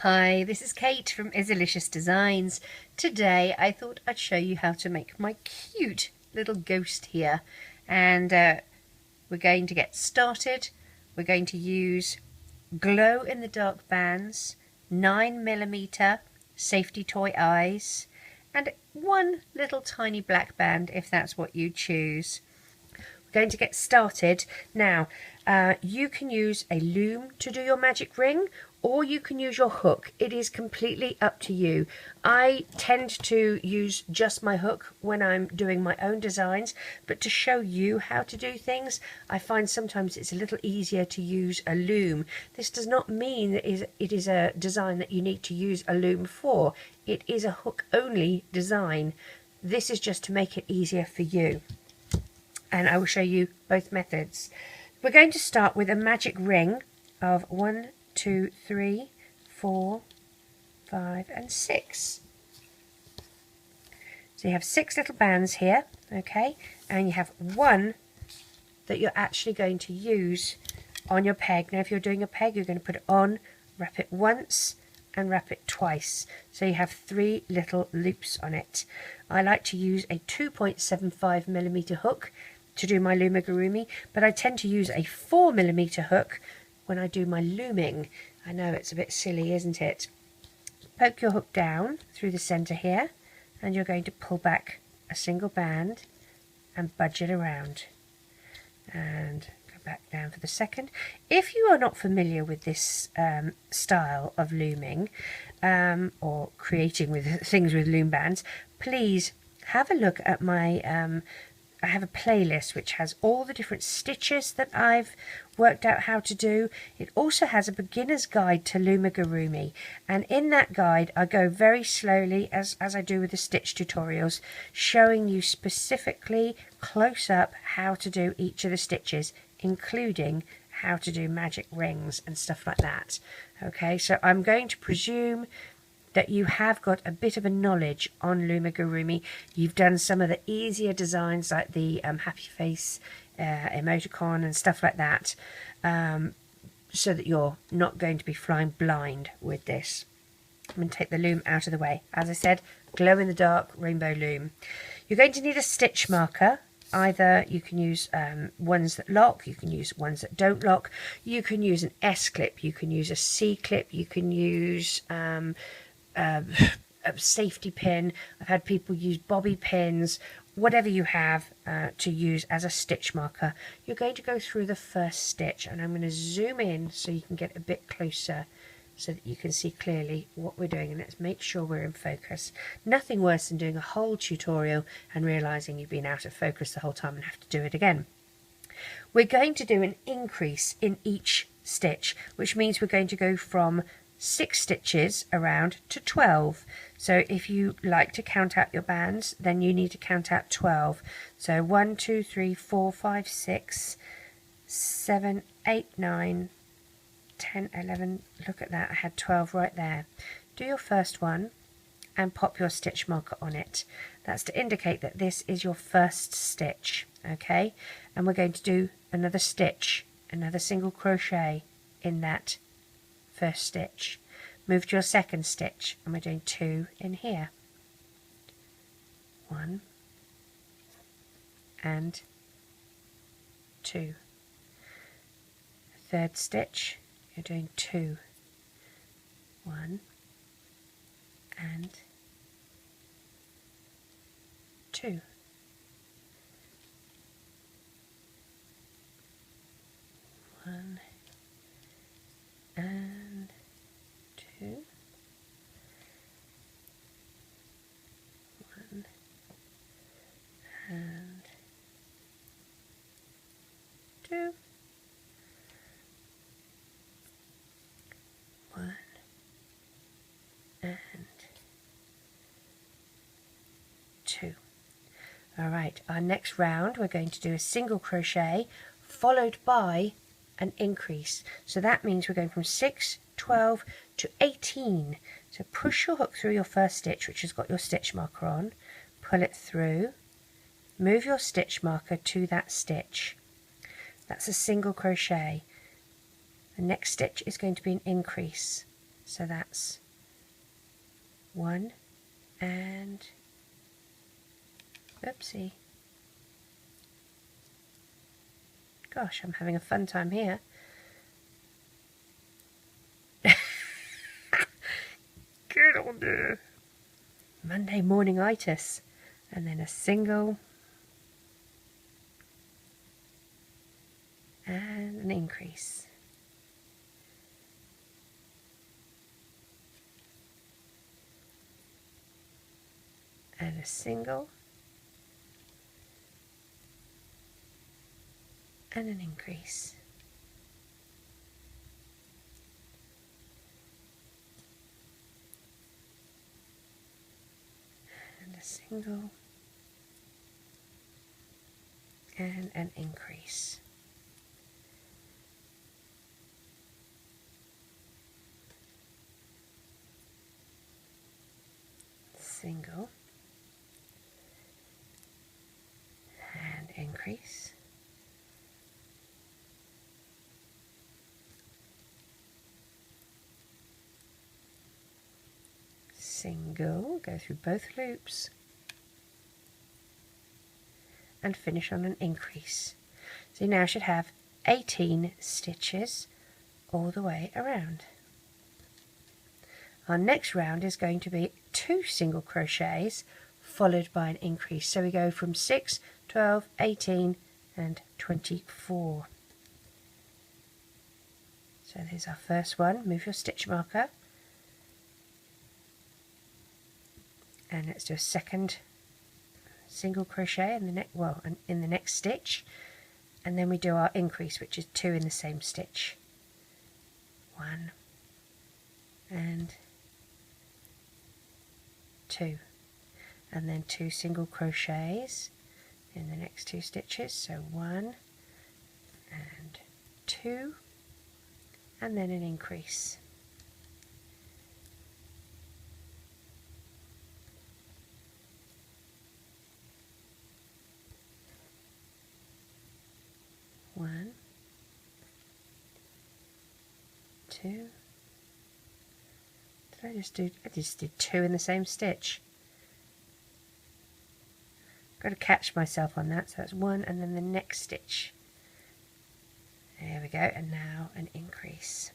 Hi, this is Kate from Izzalicious Designs. Today I thought I'd show you how to make my cute little ghost here, and we're going to get started. We're going to use glow in the dark bands, 9mm safety toy eyes, and one little tiny black band if that's what you choose. We're going to get started now. You can use a loom to do your magic ring, or you can use your hook. It is completely up to you. I tend to use just my hook when I'm doing my own designs, but to show you how to do things, I find sometimes it's a little easier to use a loom. This does not mean that it is a design that you need to use a loom for. It is a hook only design. This is just to make it easier for you. And I will show you both methods. We're going to start with a magic ring of 1, 2, 3, 4, 5 and 6. So you have 6 little bands here, okay, and you have one that you're actually going to use on your peg. Now if you're doing a peg, you're going to put it on, wrap it once and wrap it twice, so you have 3 little loops on it. I like to use a 2.75mm hook to do my Loomigurumi, but I tend to use a 4mm hook when I do my looming. I know it's a bit silly, isn't it? Poke your hook down through the centre here, and you're going to pull back a single band and budge it around. And go back down for the second. If you are not familiar with this style of looming, or creating with things with loom bands, please have a look at my I have a playlist which has all the different stitches that I've worked out how to do. It also has a beginner's guide to Loomigurumi, and in that guide I go very slowly, as I do with the stitch tutorials, showing you specifically close up how to do each of the stitches, including how to do magic rings and stuff like that. Okay, so I'm going to presume that you have got a bit of a knowledge on Loomigurumi. You've done some of the easier designs like the happy face emoticon and stuff like that, so that you're not going to be flying blind with this. I'm going to take the loom out of the way. As I said, glow in the dark rainbow loom. You're going to need a stitch marker. Either you can use ones that lock, you can use ones that don't lock, you can use an S clip, you can use a C clip, you can use a safety pin. I've had people use bobby pins. Whatever you have to use as a stitch marker. You're going to go through the first stitch, and I'm going to zoom in so you can get a bit closer so that you can see clearly what we're doing, and let's make sure we're in focus. Nothing worse than doing a whole tutorial and realizing you've been out of focus the whole time and have to do it again. We're going to do an increase in each stitch, which means we're going to go from 6 stitches around to 12. So if you like to count out your bands, then you need to count out 12. So 1, 2, 3, 4, 5, 6, 7, 8, 9, 10, 11. Look at that, I had 12 right there. Do your first one and pop your stitch marker on it. That's to indicate that this is your first stitch, okay? And we're going to do another stitch, another single crochet in that first stitch. Move to your second stitch, and we're doing 2 in here. 1 and 2. Third stitch, you're doing 2, 1 and 2. 1 and 2, 1 and 2, 1 and 2. All right, our next round we're going to do a single crochet followed by an increase. So that means we're going from 6, 12 to 18. So push your hook through your first stitch, which has got your stitch marker on, pull it through, move your stitch marker to that stitch. That's a single crochet. The next stitch is going to be an increase. So that's 1 and, oopsie, gosh, I'm having a fun time here. Get on there. Monday morning-itis. And then a single and an increase. And a single and an increase. And a single and an increase. Single and increase. Single, go through both loops and finish on an increase. So you now should have 18 stitches all the way around. Our next round is going to be 2 single crochets followed by an increase. So we go from 6, 12, 18 and 24. So there's our first one. Move your stitch marker. And let's do a second single crochet in the next stitch, and then we do our increase, which is 2 in the same stitch. 1 and 2, and then 2 single crochets in the next 2 stitches, so 1 and 2, and then an increase. One, 2. I just did 2 in the same stitch. Got to catch myself on that. So that's 1 and then the next stitch. There we go, and now an increase.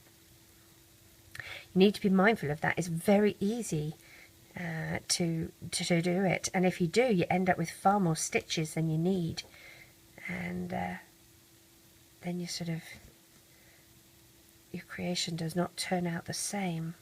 You need to be mindful of that. It's very easy to do it, and if you do, you end up with far more stitches than you need, and then your creation does not turn out the same.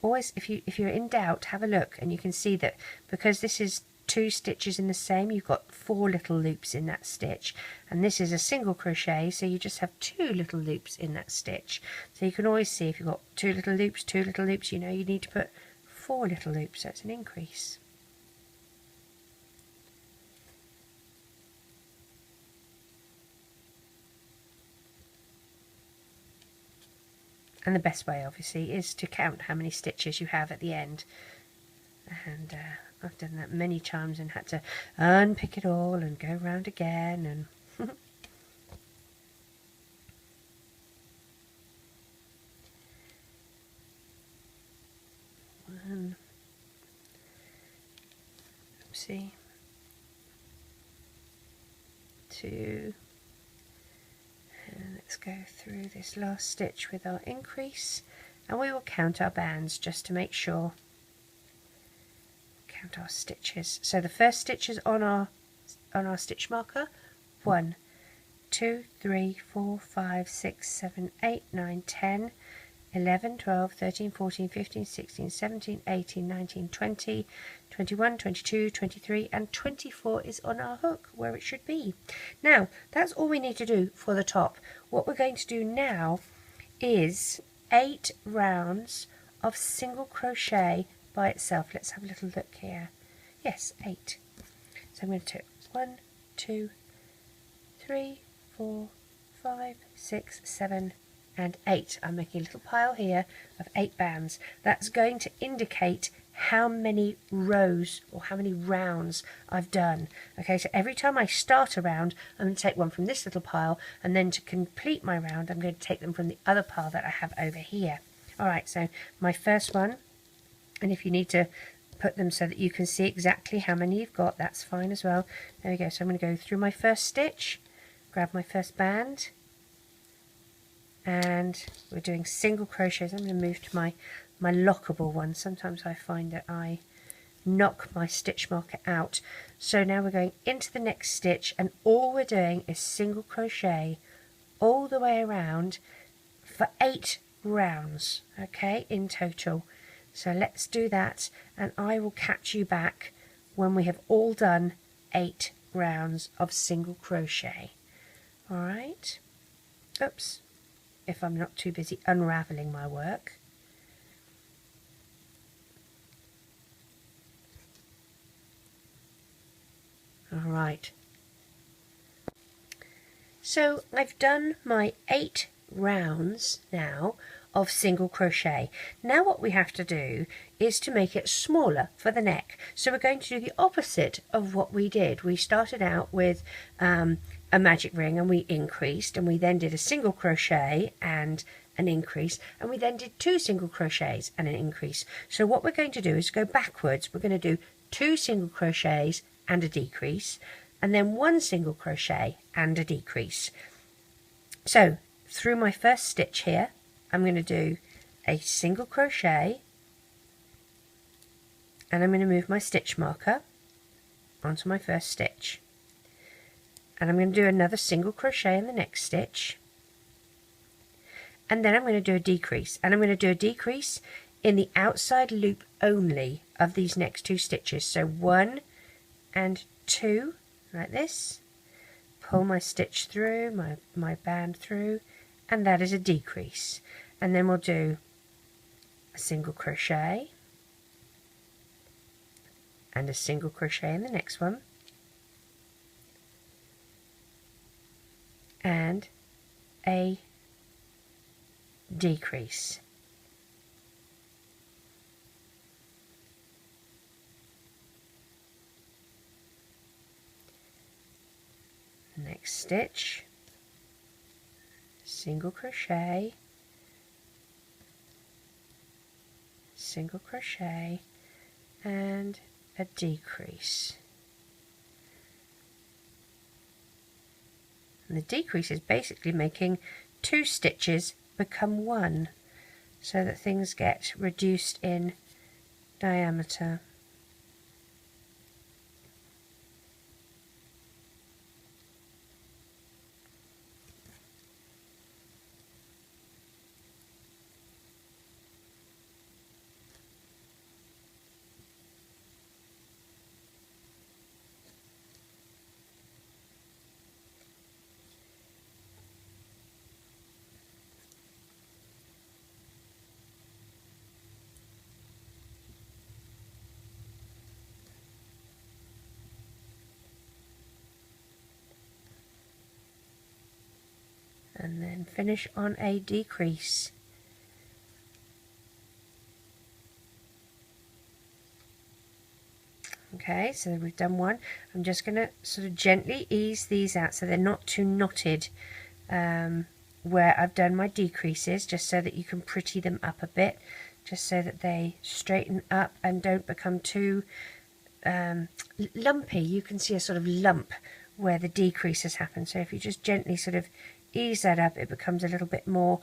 Always, if you're in doubt, have a look, and you can see that because this is 2 stitches in the same, you've got 4 little loops in that stitch, and this is a single crochet, so you just have 2 little loops in that stitch. So you can always see if you've got 2 little loops, you know you need to put 4 little loops, so it's an increase. And the best way, obviously, is to count how many stitches you have at the end. And I've done that many times and had to unpick it all and go round again. And one, oopsie, 2. And let's go through this last stitch with our increase, and we will count our bands just to make sure. Count our stitches. So the first stitch is on our stitch marker. 1, 2, 3, 4, 5, 6, 7, 8, 9, 10, 11, 12, 13, 14, 15, 16, 17, 18, 19, 20, 21, 22, 23 and 24 is on our hook where it should be. Now that's all we need to do for the top. What we're going to do now is 8 rounds of single crochet by itself. Let's have a little look here. Yes, 8. So I'm going to do 1, 2, 3, 4, 5, 6, 7 and 8. I'm making a little pile here of 8 bands. That's going to indicate how many rows or how many rounds I've done. Okay, so every time I start a round, I'm going to take one from this little pile, and then to complete my round, I'm going to take them from the other pile that I have over here. Alright, so my first one, and if you need to put them so that you can see exactly how many you've got, that's fine as well. There we go. So I'm going to go through my first stitch, grab my first band, and we're doing single crochets. I'm going to move to my lockable one. Sometimes I find that I knock my stitch marker out. So now we're going into the next stitch, and all we're doing is single crochet all the way around for 8 rounds, okay, in total. So let's do that, and I will catch you back when we have all done 8 rounds of single crochet. Alright, oops, if I'm not too busy unraveling my work. Alright, so I've done my 8 rounds now of single crochet. Now what we have to do is to make it smaller for the neck. So we're going to do the opposite of what we did. We started out with a magic ring, and we increased, and we then did a single crochet and an increase, and we then did 2 single crochets and an increase. So what we're going to do is go backwards. We're going to do 2 single crochets and a decrease, and then 1 single crochet and a decrease. So through my first stitch here, I'm going to do a single crochet, and I'm going to move my stitch marker onto my first stitch, and I'm going to do another single crochet in the next stitch, and then I'm going to do a decrease, and I'm going to do a decrease in the outside loop only of these next 2 stitches. So 1 and 2 like this, pull my stitch through, my band through, and that is a decrease. And then we'll do a single crochet and a single crochet in the next one, and a decrease. Next stitch, single crochet, single crochet, and a decrease. And the decrease is basically making 2 stitches become 1, so that things get reduced in diameter. And then finish on a decrease. Okay, so we've done one. I'm just going to sort of gently ease these out so they're not too knotted where I've done my decreases, just so that you can pretty them up a bit, just so that they straighten up and don't become too lumpy. You can see a sort of lump where the decreases happen. So if you just gently sort of ease that up, it becomes a little bit more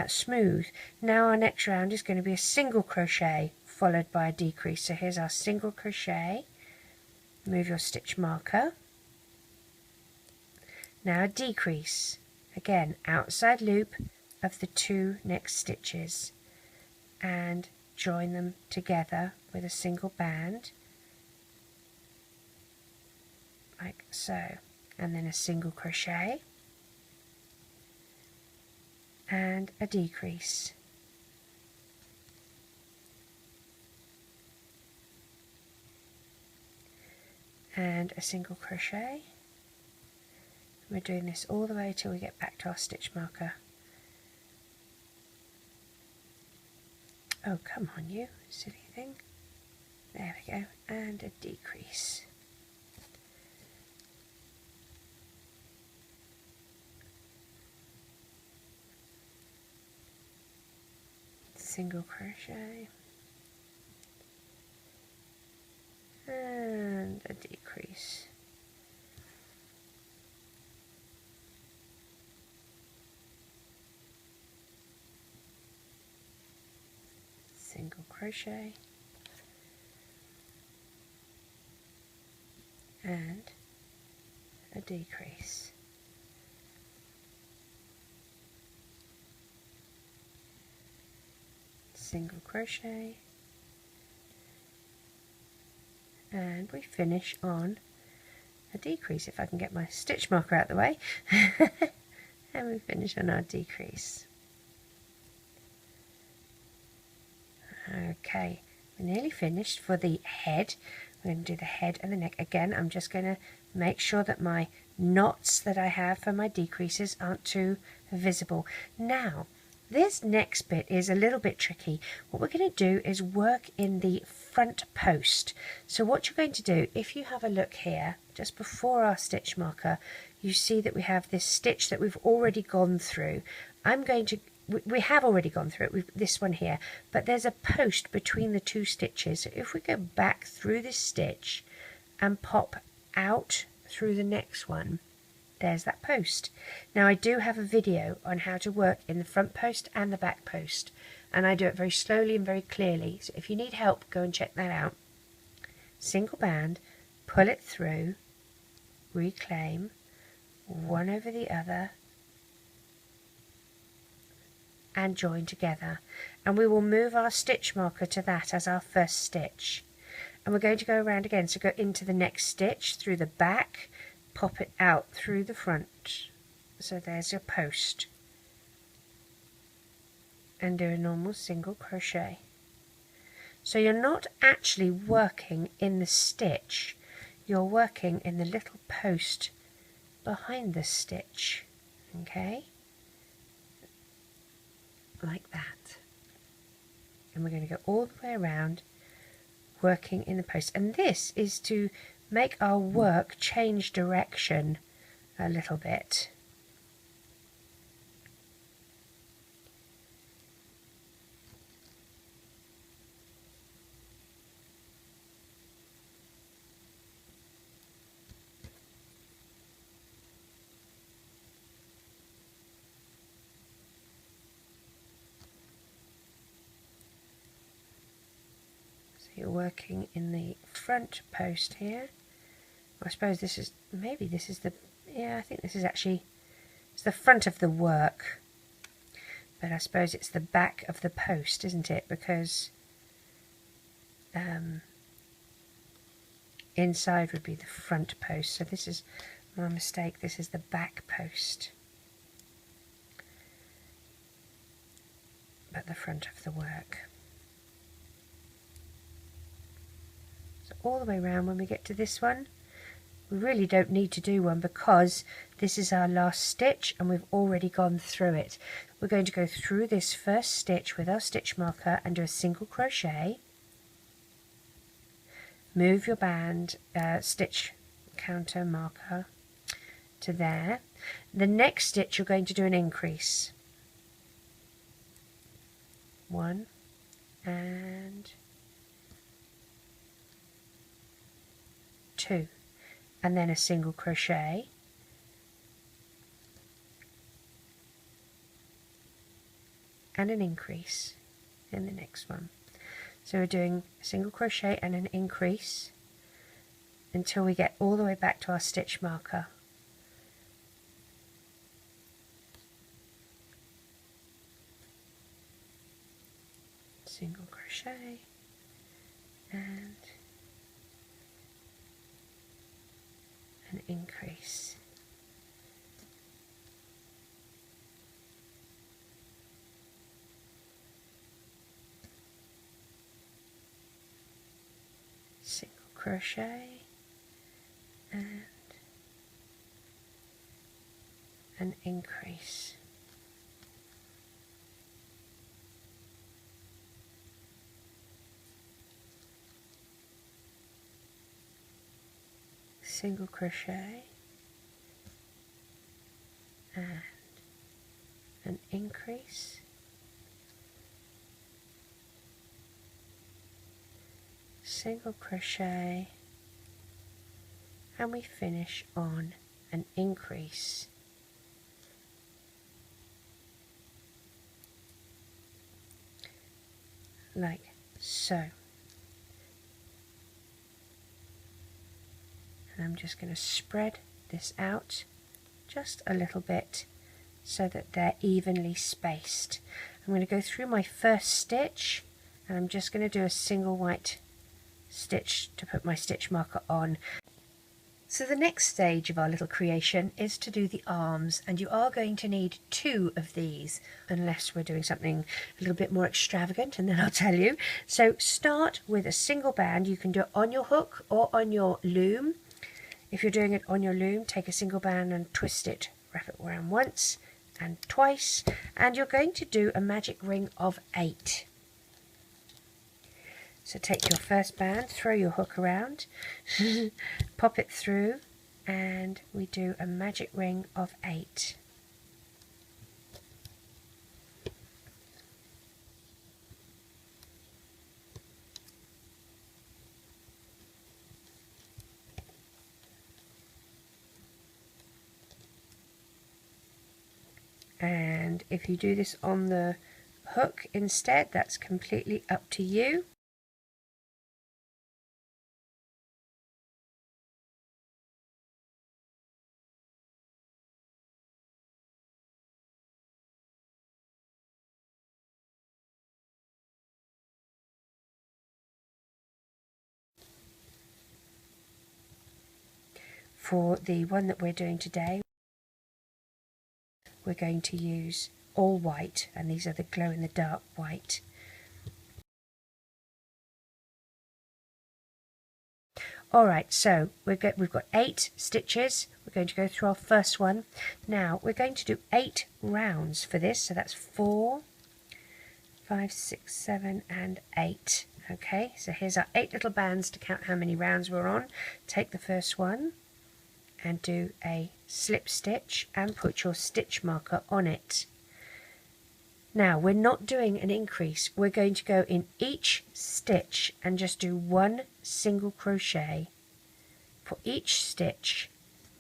smooth. Now our next round is going to be a single crochet followed by a decrease. So here's our single crochet, move your stitch marker, now a decrease, again outside loop of the 2 next stitches, and join them together with a single band like so, and then a single crochet and a decrease, and a single crochet. We're doing this all the way till we get back to our stitch marker. Oh, come on, you silly thing. There we go, and a decrease. Single crochet and a decrease. Single crochet and a decrease. Single crochet, and we finish on a decrease, if I can get my stitch marker out of the way. And we finish on our decrease. Okay, we're nearly finished for the head. We're going to do the head and the neck. Again, I'm just going to make sure that my knots that I have for my decreases aren't too visible. Now, this next bit is a little bit tricky. What we're going to do is work in the front post. So what you're going to do, if you have a look here, just before our stitch marker, you see that we have this stitch that we've already gone through. We have already gone through it with this one here, but there's a post between the two stitches. So if we go back through this stitch and pop out through the next one, there's that post. Now I do have a video on how to work in the front post and the back post, and I do it very slowly and very clearly, so if you need help, go and check that out. Single band, pull it through, reclaim, one over the other, and join together, and we will move our stitch marker to that as our first stitch, and we're going to go around again, so go into the next stitch through the back, pop it out through the front, so there's your post, and do a normal single crochet. So you're not actually working in the stitch, you're working in the little post behind the stitch, okay, like that. And we're going to go all the way around working in the post, and this is to make our work change direction a little bit. So you're working in the front post here. I suppose this is, maybe this is the, yeah, I think this is actually, it's the front of the work, but I suppose it's the back of the post, isn't it? Because inside would be the front post, so this is my mistake, this is the back post, but the front of the work. So all the way around, when we get to this one, we really don't need to do one because this is our last stitch and we've already gone through it. We're going to go through this first stitch with our stitch marker and do a single crochet. Move your band stitch counter marker to there. The next stitch you're going to do an increase. 1 and 2. And then a single crochet, and an increase in the next one. So we're doing a single crochet and an increase until we get all the way back to our stitch marker. Single crochet and an increase. Single crochet and an increase. single crochet and an increase, single crochet, and we finish on an increase. Like so. And I'm just going to spread this out just a little bit so that they're evenly spaced. I'm going to go through my first stitch and I'm just going to do a single white stitch to put my stitch marker on. So the next stage of our little creation is to do the arms, and you are going to need 2 of these unless we're doing something a little bit more extravagant, and then I'll tell you. So start with a single band. You can do it on your hook or on your loom. If you're doing it on your loom, take a single band and twist it, wrap it around once and twice, and you're going to do a magic ring of 8. So take your first band, throw your hook around, pop it through, and we do a magic ring of 8. And if you do this on the hook instead, that's completely up to you. For the one that we're doing today, we're going to use all white, and these are the glow-in-the-dark white. Alright, so we've got 8 stitches. We're going to go through our first one. Now we're going to do 8 rounds for this, so that's 4, 5, 6, 7 and 8. Okay, so here's our 8 little bands to count how many rounds we're on. Take the first one and do a slip stitch and put your stitch marker on it. Now we're not doing an increase, we're going to go in each stitch and just do 1 single crochet for each stitch,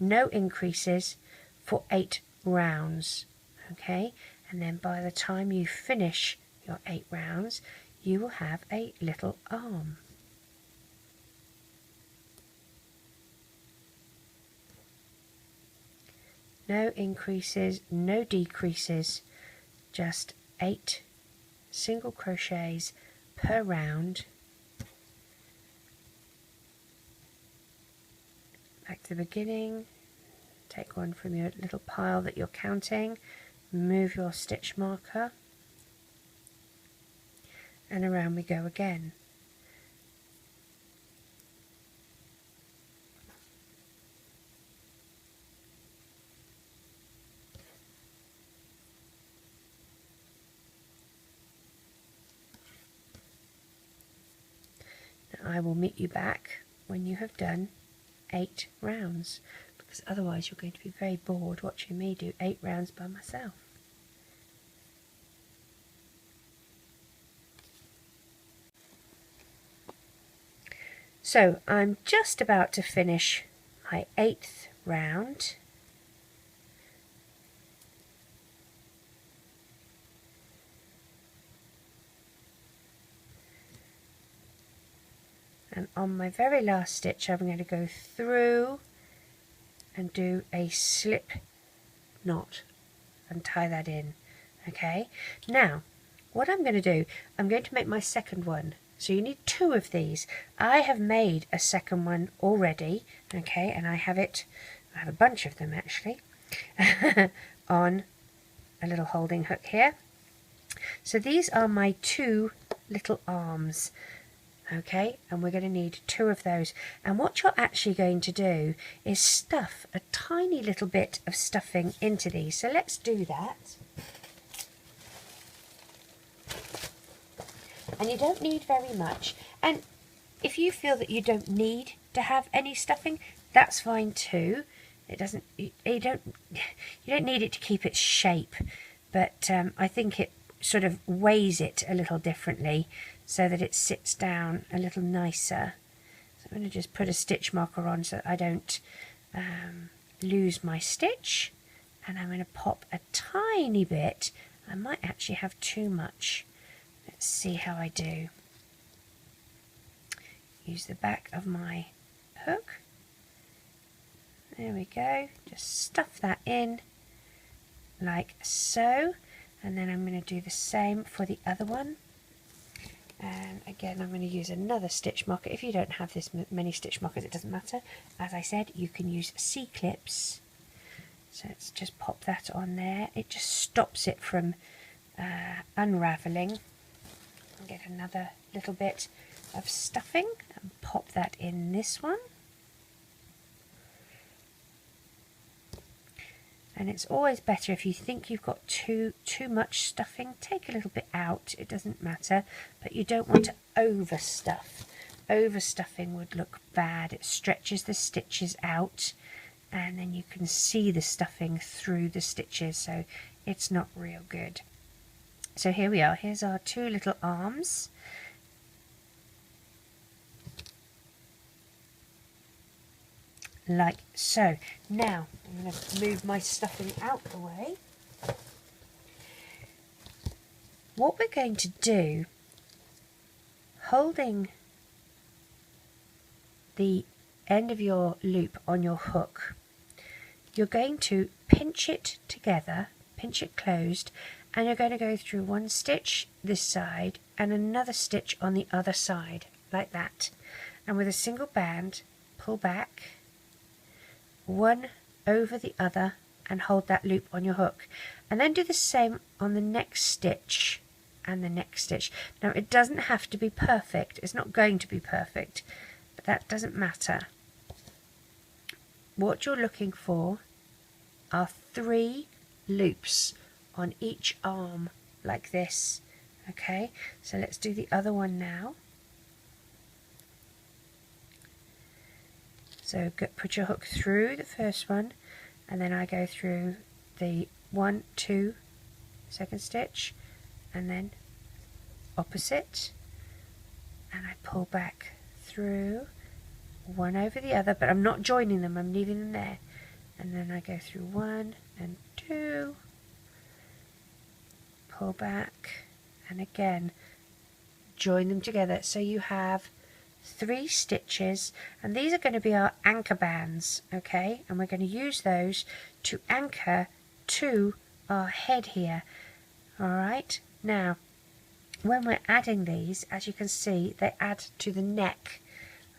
no increases, for 8 rounds. Okay, and then by the time you finish your 8 rounds you will have a little arm. No increases, no decreases, just 8 single crochets per round. Back to the beginning, take one from your little pile that you're counting, move your stitch marker, and around we go again. I will meet you back when you have done 8 rounds, because otherwise you're going to be very bored watching me do 8 rounds by myself. So I'm just about to finish my 8th round. And on my very last stitch I'm going to go through and do a slip knot and tie that in. Okay, now what I'm going to do, I'm going to make my second one. So you need 2 of these. I have made a second one already, okay, and I have a bunch of them actually, on a little holding hook here. So these are my 2 little arms. Okay, and we're going to need 2 of those, and what you're actually going to do is stuff a tiny little bit of stuffing into these. So let's do that. And you don't need very much, and if you feel that you don't need to have any stuffing, that's fine too. It doesn't, you don't need it to keep its shape, but I think it sort of weighs it a little differently so that it sits down a little nicer. So I'm going to just put a stitch marker on so that I don't lose my stitch, and I'm going to pop a tiny bit. I might actually have too much. Let's see how I do. Use the back of my hook. There we go. Just stuff that in like so, and then I'm going to do the same for the other one. And again, I'm going to use another stitch marker. If you don't have this many stitch markers, it doesn't matter. As I said, you can use C-clips. So let's just pop that on there. It just stops it from unraveling. I'll get another little bit of stuffing and pop that in this one. And it's always better if you think you've got too much stuffing, take a little bit out, it doesn't matter, but you don't want to overstuff. Overstuffing would look bad. It stretches the stitches out and then you can see the stuffing through the stitches, so it's not real good. So here we are, here's our two little arms. Like so. Now I'm going to move my stuffing out the way. What we're going to do, holding the end of your loop on your hook, you're going to pinch it together, pinch it closed, and you're going to go through one stitch this side and another stitch on the other side, like that. And with a single band, pull back, one over the other, and hold that loop on your hook, and then do the same on the next stitch and the next stitch. Now it doesn't have to be perfect, it's not going to be perfect, but that doesn't matter. What you're looking for are 3 loops on each arm like this. Okay, so let's do the other one now. So put your hook through the first one, and then I go through the 1, 2, second stitch, and then opposite, and I pull back through one over the other, but I'm not joining them, I'm leaving them there, and then I go through 1 and 2, pull back, and again join them together, so you have 3 stitches, and these are going to be our anchor bands, okay, and we're going to use those to anchor to our head here. Alright, now when we're adding these, as you can see, they add to the neck.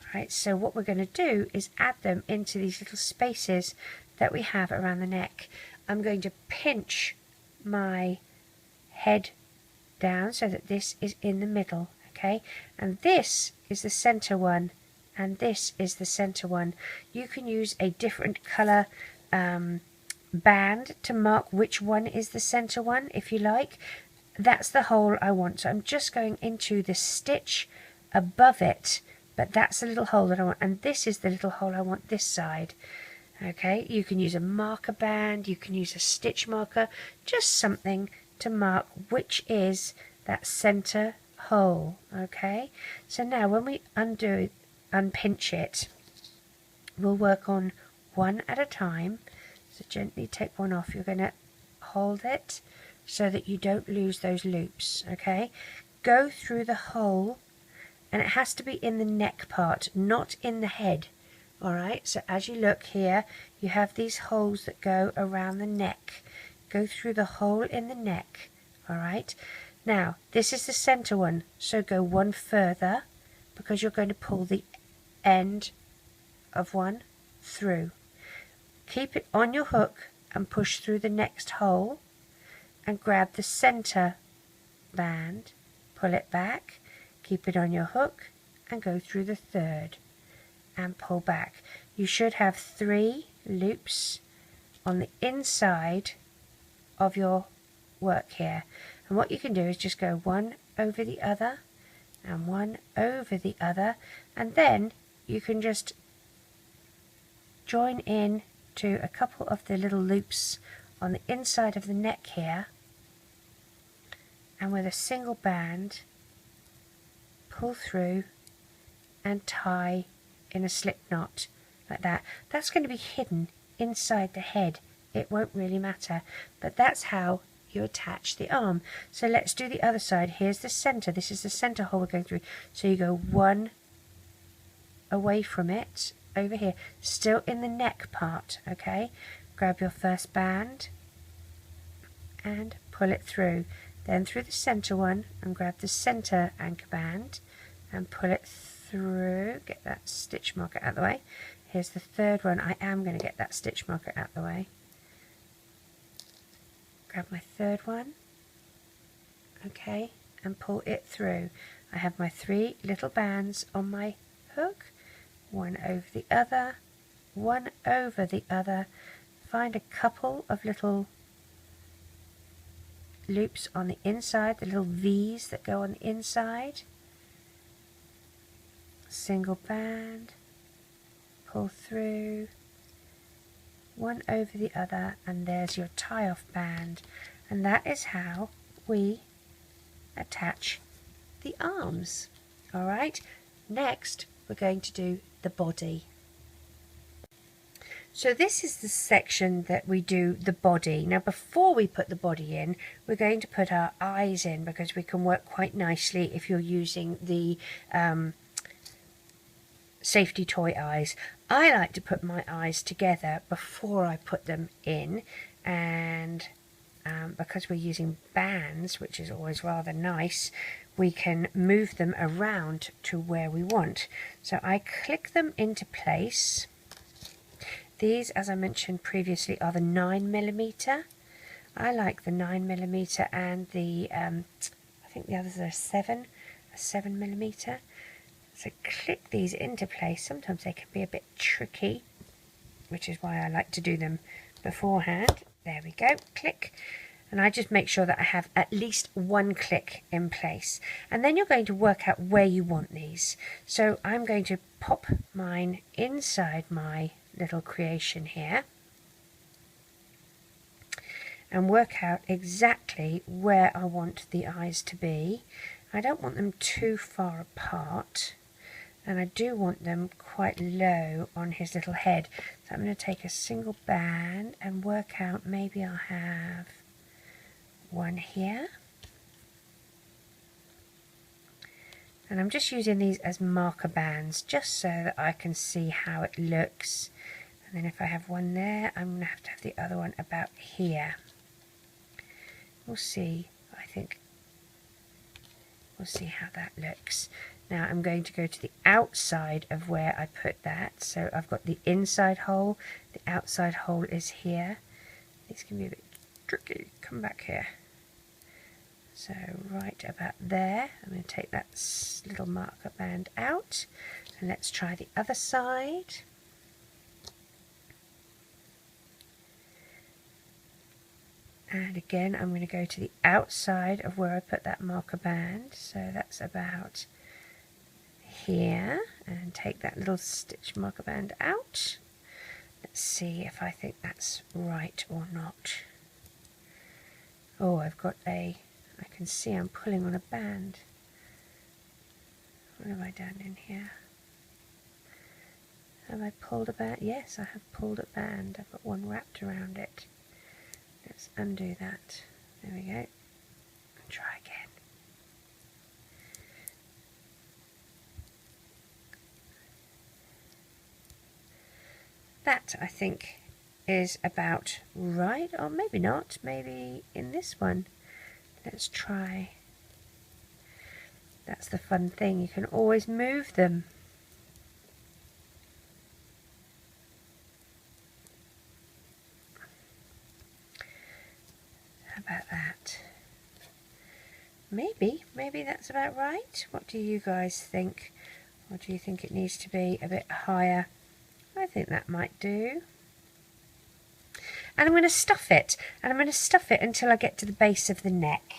Alright, so what we're going to do is add them into these little spaces that we have around the neck. I'm going to pinch my head down so that this is in the middle, okay, and this is the center one, and this is the center one. You can use a different color band to mark which one is the center one if you like. That's the hole I want, so I'm just going into the stitch above it, but that's the little hole that I want, and this is the little hole I want this side. Okay, you can use a marker band, you can use a stitch marker, just something to mark which is that center hole. Okay, so now when we unpinch it, we'll work on one at a time. So gently take one off. You're going to hold it so that you don't lose those loops. Okay, go through the hole, and it has to be in the neck part, not in the head. Alright, so as you look here, you have these holes that go around the neck. Go through the hole in the neck. Alright, now this is the center one, so go one further, because you're going to pull the end of one through. Keep it on your hook and push through the next hole, and grab the center band, pull it back, keep it on your hook, and go through the third and pull back. You should have 3 loops on the inside of your work here, and what you can do is just go one over the other and one over the other, and then you can just join in to a couple of the little loops on the inside of the neck here, and with a single band pull through and tie in a slip knot like that. That's going to be hidden inside the head. It won't really matter, but that's how you attach the arm. So let's do the other side. Here's the center. This is the center hole we're going through. So you go one away from it over here, still in the neck part. Okay, grab your first band and pull it through, then through the center one and grab the center anchor band and pull it through. Get that stitch marker out of the way. Here's the third one. I am going to get that stitch marker out of the way. Grab my third one, okay, and pull it through. I have my 3 little bands on my hook, one over the other, one over the other. Find a couple of little loops on the inside, the little V's that go on the inside. Single band, pull through, one over the other, and there's your tie-off band. And that is how we attach the arms. Alright, next we're going to do the body. So this is the section that we do the body. Now before we put the body in, we're going to put our eyes in, because we can work quite nicely if you're using the safety toy eyes. I like to put my eyes together before I put them in, and because we're using bands, which is always rather nice, we can move them around to where we want. So I click them into place. These, as I mentioned previously, are the 9mm. I like the 9mm, and the I think the others are a 7mm. So click these into place. Sometimes they can be a bit tricky, which is why I like to do them beforehand. There we go, click. And I just make sure that I have at least one click in place. And then you're going to work out where you want these. So I'm going to pop mine inside my little creation here and work out exactly where I want the eyes to be. I don't want them too far apart, and I do want them quite low on his little head. So I'm going to take a single band and work out, maybe I'll have one here. And I'm just using these as marker bands just so that I can see how it looks. And then if I have one there, I'm going to have the other one about here. We'll see, I think. We'll see how that looks. Now I'm going to go to the outside of where I put that. So I've got the inside hole, the outside hole is here. These can be a bit tricky. Come back here. So right about there, I'm going to take that little marker band out, and let's try the other side. And again, I'm going to go to the outside of where I put that marker band. So that's about here, and take that little stitch marker band out. Let's see if I think that's right or not. Oh, I've got I can see I'm pulling on a band. What have I done in here? Have I pulled a band? Yes, I have pulled a band. I've got one wrapped around it. Let's undo that. There we go. And try again. That, I think, is about right, or maybe not. Maybe in this one. Let's try. That's the fun thing. You can always move them. How about that? Maybe that's about right. What do you guys think? Or do you think it needs to be a bit higher? I think that might do. And I'm going to stuff it. And I'm going to stuff it until I get to the base of the neck.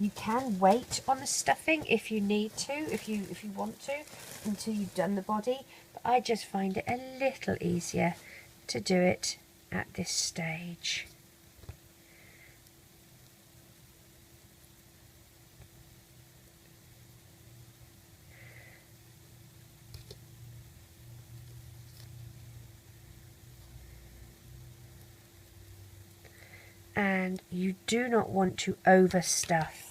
You can wait on the stuffing if you need to, if you want to, until you've done the body, but I just find it a little easier to do it at this stage. And you do not want to overstuff.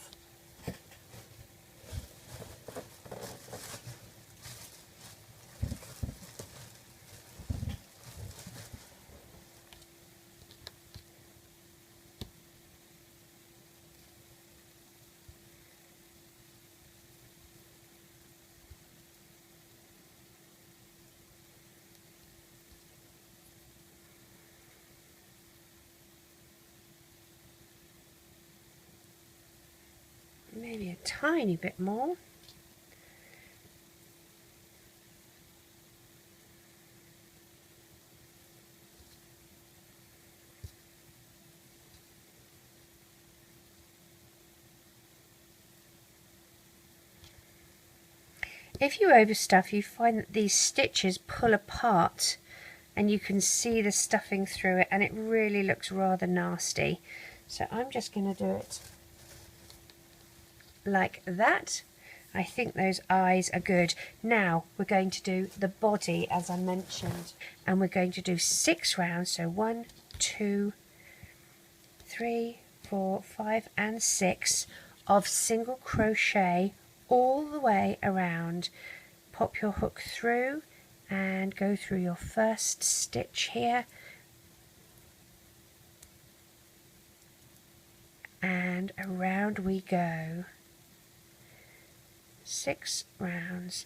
Maybe a tiny bit more. If you overstuff, you find that these stitches pull apart and you can see the stuffing through it, and it really looks rather nasty. So I'm just going to do it like that. I think those eyes are good. Now we're going to do the body, as I mentioned, and we're going to do 6 rounds. So 1, 2, 3, 4, 5 and 6 of single crochet all the way around. Pop your hook through and go through your first stitch here, and around we go. 6 rounds.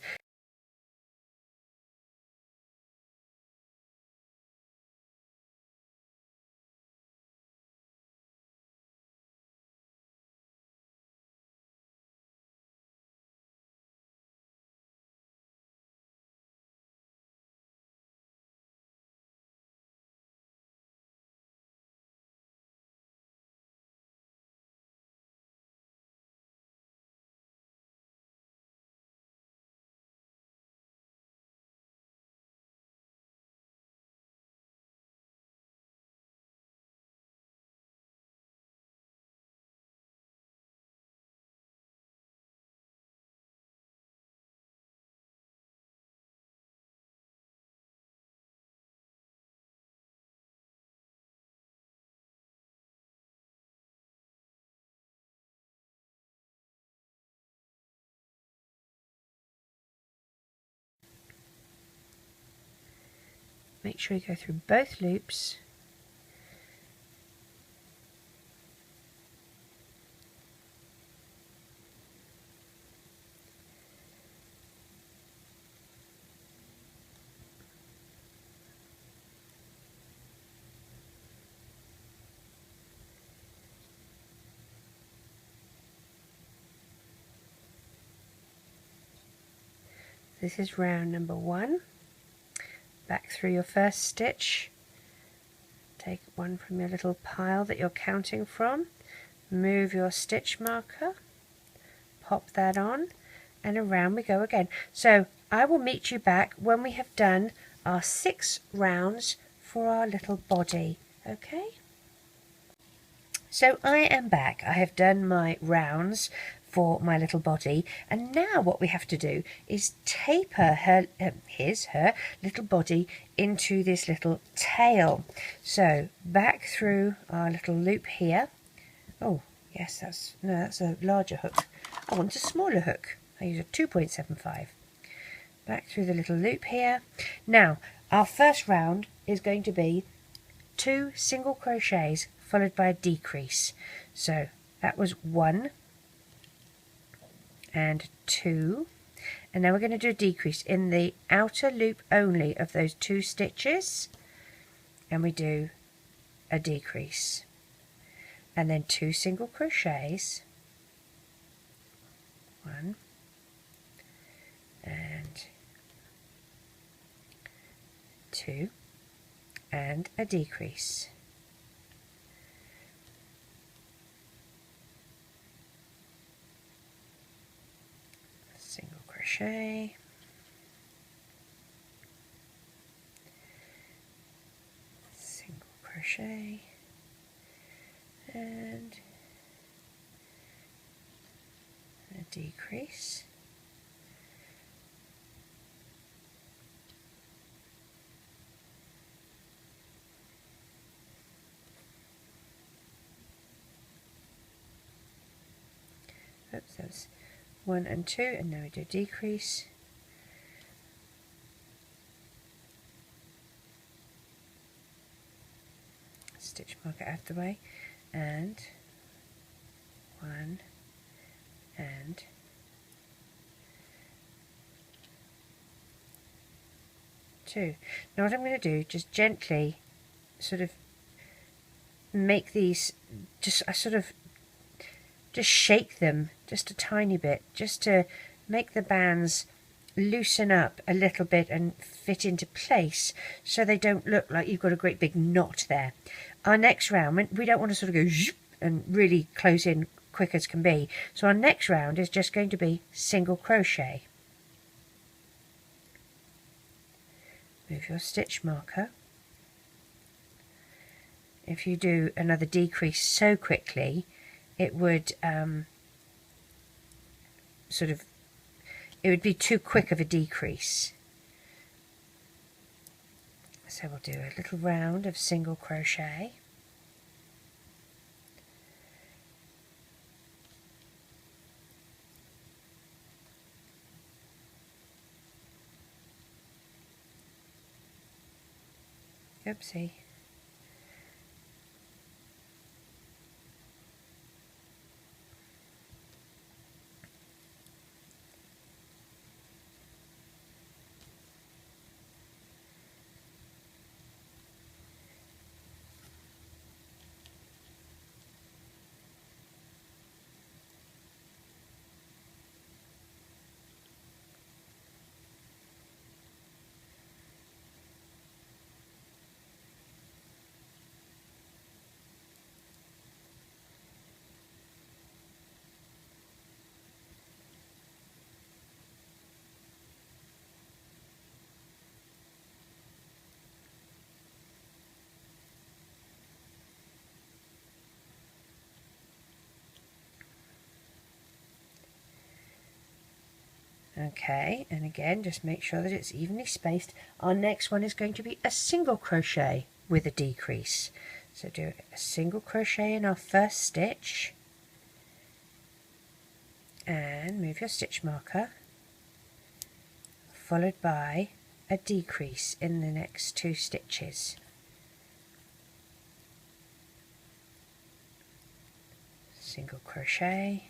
Make sure you go through both loops. This is round number 1. Back through your first stitch. Take one from your little pile that you're counting from. Move your stitch marker. Pop that on, and around we go again. So I will meet you back when we have done our 6 rounds for our little body. Okay? So I am back. I have done my rounds for my little body, and now what we have to do is taper her little body into this little tail. So back through our little loop here. Oh yes, that's a larger hook. I want a smaller hook. I use a 2.75. Back through the little loop here. Now our first round is going to be 2 single crochets followed by a decrease. So that was 1 and 2, and now we're going to do a decrease in the outer loop only of those 2 stitches, and we do a decrease, and then 2 single crochets, 1 and 2, and a decrease. crochet, single crochet, and a decrease, oops, that's 1 and 2, and now we do decrease, stitch marker out of the way, and 1 and 2. Now what I'm going to do, just gently sort of make these, just shake them just a tiny bit, just to make the bands loosen up a little bit and fit into place, so they don't look like you've got a great big knot there. Our next round, we don't want to sort of go zoop and really close in quick as can be, so our next round is just going to be single crochet. Move your stitch marker. If you do another decrease so quickly, it would it would be too quick of a decrease. So we'll do a little round of single crochet. Oopsie. Okay, and again, just make sure that it's evenly spaced. Our next one is going to be a single crochet with a decrease. So do a single crochet in our first stitch, and move your stitch marker, followed by a decrease in the next 2 stitches. Single crochet,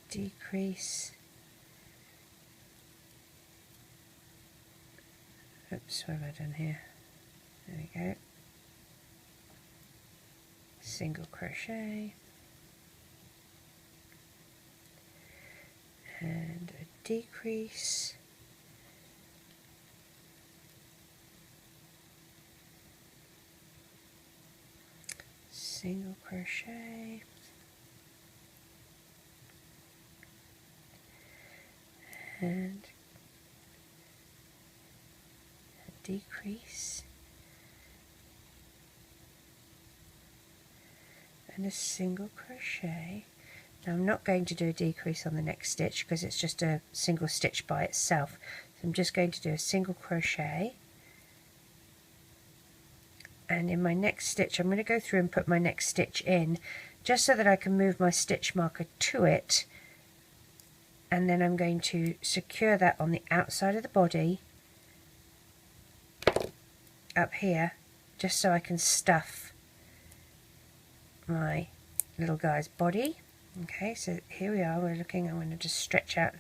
decrease, oops, what have I done here? There we go. Single crochet, and a decrease, single crochet, and a decrease, and a single crochet. Now I'm not going to do a decrease on the next stitch because it's just a single stitch by itself, so I'm just going to do a single crochet, and in my next stitch I'm going to go through and put my next stitch in just so that I can move my stitch marker to it, and then I'm going to secure that on the outside of the body up here, just so I can stuff my little guy's body. Okay, so here we are, we're looking, I'm going to just stretch out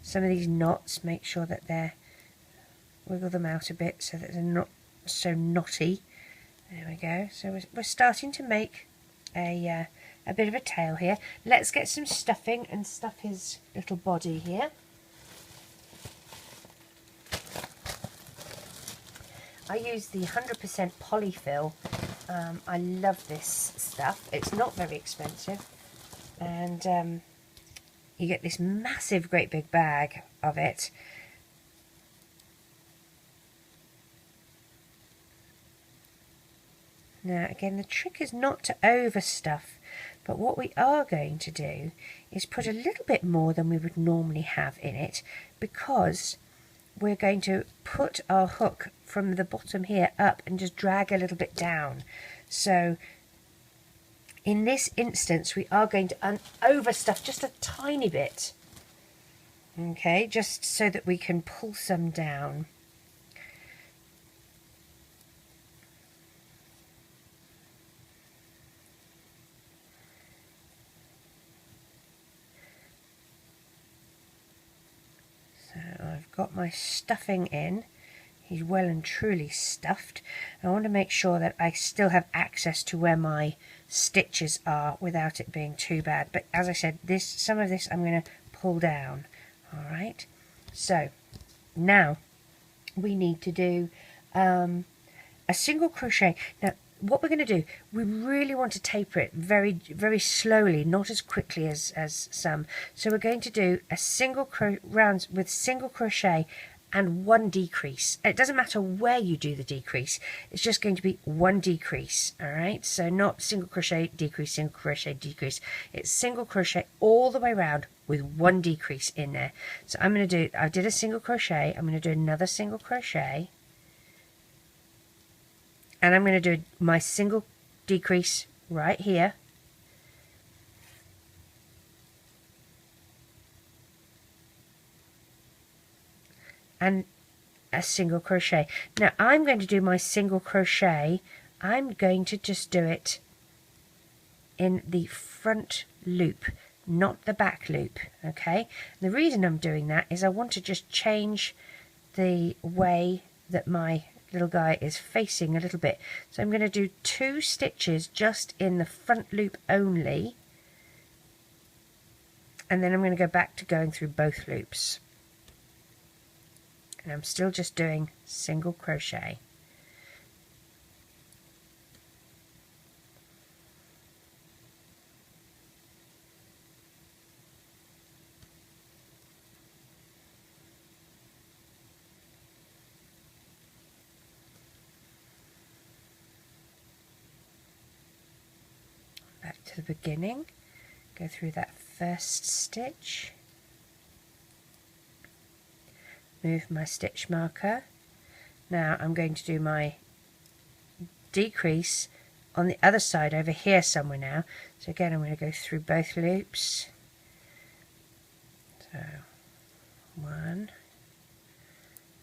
some of these knots, make sure that they're, wiggle them out a bit so that they're not so knotty. There we go, so we're starting to make a bit of a tail here. Let's get some stuffing and stuff his little body here. I use the 100% polyfill I love this stuff. It's not very expensive, and you get this massive, great big bag of it. Now again, the trick is not to overstuff, but what we are going to do is put a little bit more than we would normally have in it, because we're going to put our hook from the bottom here up and just drag a little bit down. So in this instance we are going to overstuff just a tiny bit, okay, just so that we can pull some down. So I've got my stuffing in. He's well and truly stuffed. I want to make sure that I still have access to where my stitches are without it being too bad. But as I said, some of this I'm going to pull down. All right. So now we need to do a single crochet. Now what we're going to do, we really want to taper it very, very slowly, not as quickly as some. So we're going to do a single rounds with single crochet and one decrease. It doesn't matter where you do the decrease, it's just going to be one decrease. All right, so not single crochet, decrease, single crochet, decrease. It's single crochet all the way around with one decrease in there. So I'm going to do, I did a single crochet, I'm going to do another single crochet, and I'm going to do my single decrease right here, and a single crochet. Now I'm going to do my single crochet, I'm going to just do it in the front loop, not the back loop, okay? The reason I'm doing that is I want to just change the way that my little guy is facing a little bit. So I'm going to do 2 stitches just in the front loop only, and then I'm going to go back to going through both loops, and I'm still just doing single crochet. Back to the beginning, go through that first stitch, move my stitch marker. Now I'm going to do my decrease on the other side over here somewhere now. So again, I'm going to go through both loops. So 1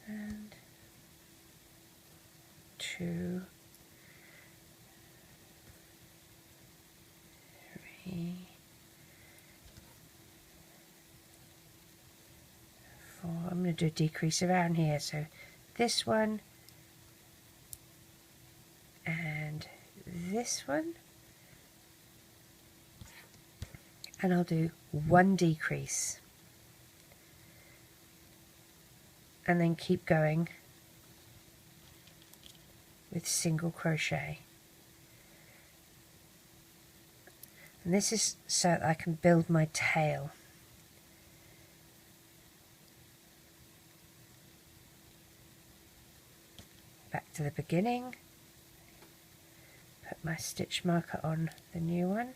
and 2, 3, 4. I'm going to do a decrease around here, so this one and this one, and I'll do 1 decrease and then keep going with single crochet. And this is so that I can build my tail. Back to the beginning, put my stitch marker on the new one,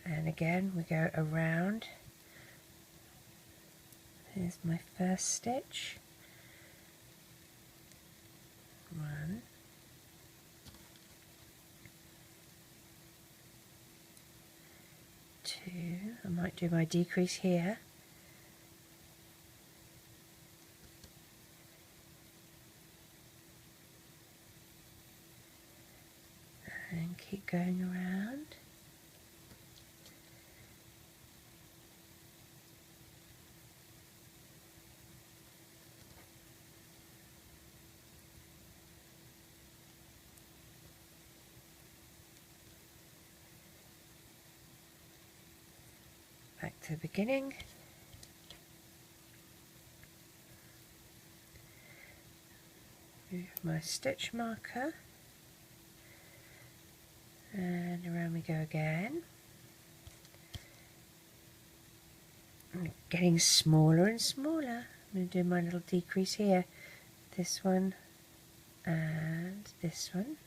and again we go around. Here's my first stitch, 1, 2, I might do my decrease here, and keep going around. Back to the beginning. Move my stitch marker, and around we go again. I'm getting smaller and smaller. I'm going to do my little decrease here. This one and this one.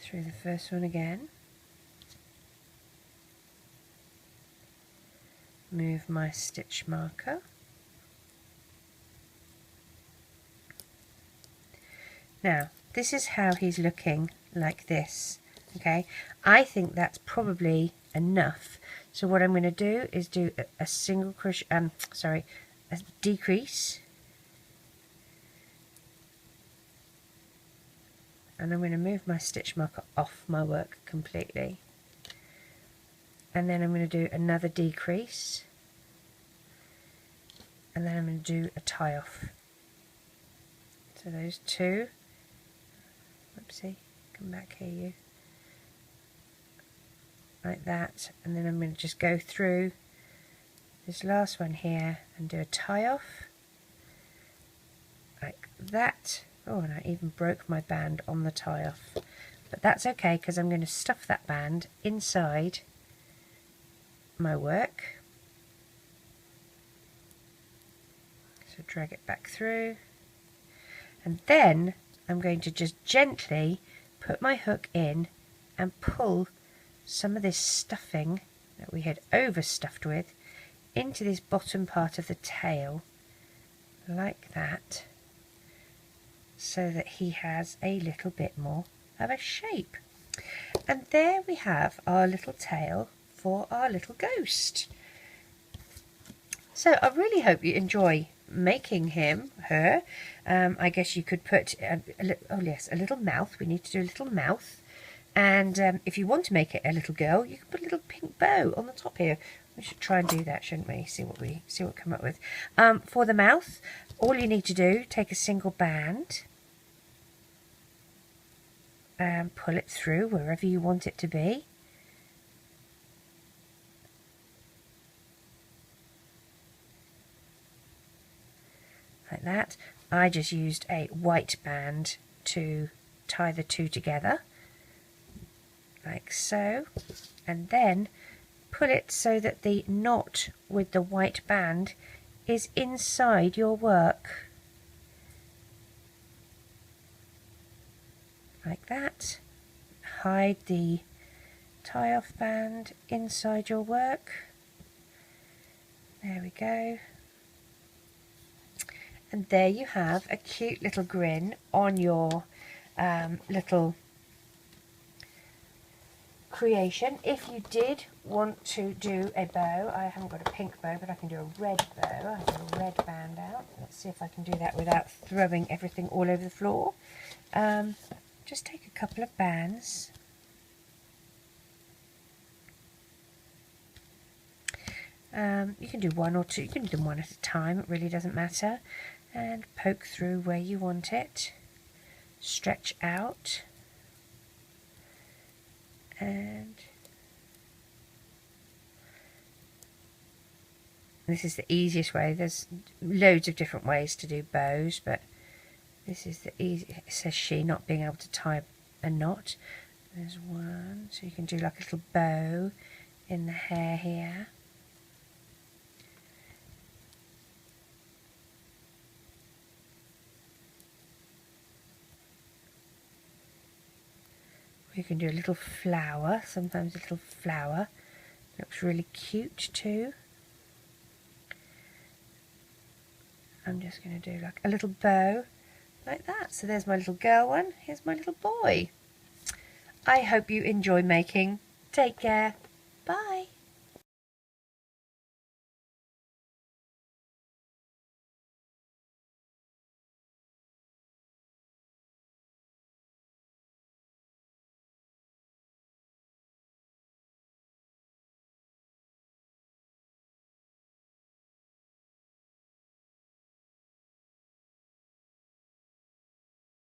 Through the first one again, move my stitch marker, now this is how he's looking, like this. Okay, I think that's probably enough, so what I'm going to do is do a single crochet, a decrease, and I'm going to move my stitch marker off my work completely, and then I'm going to do another decrease, and then I'm going to do a tie off. So those two, whoopsie, come back here you, like that, and then I'm going to just go through this last one here and do a tie off, like that. Oh, and I even broke my band on the tie off, but that's okay because I'm going to stuff that band inside my work. So drag it back through, and then I'm going to just gently put my hook in and pull some of this stuffing that we had overstuffed with into this bottom part of the tail, like that, so that he has a little bit more of a shape. And there we have our little tail for our little ghost. So I really hope you enjoy making her. I guess you could put a little mouth. We need to do a little mouth, and if you want to make it a little girl, you can put a little pink bow on the top here. We should try and do that, shouldn't we? See what we come up with. For the mouth, all you need to do, take a single band and pull it through wherever you want it to be. Like that. I just used a white band to tie the two together, like so, and then pull it so that the knot with the white band is inside your work, like that. Hide the tie-off band inside your work. There we go. And there you have a cute little grin on your little creation. If you did want to do a bow, I haven't got a pink bow, but I can do a red bow. I have a red band out. Let's see if I can do that without throwing everything all over the floor. Just take a couple of bands. You can do one or two, you can do them one at a time, it really doesn't matter, and poke through where you want it, stretch out, and this is the easiest way. There's loads of different ways to do bows, but this is the easy. It says she not being able to tie a knot. There's one, so you can do like a little bow in the hair here. You can do a little flower, sometimes a little flower. Looks really cute too. I'm just going to do like a little bow like that. So there's my little girl one, here's my little boy. I hope you enjoy making. Take care. Bye.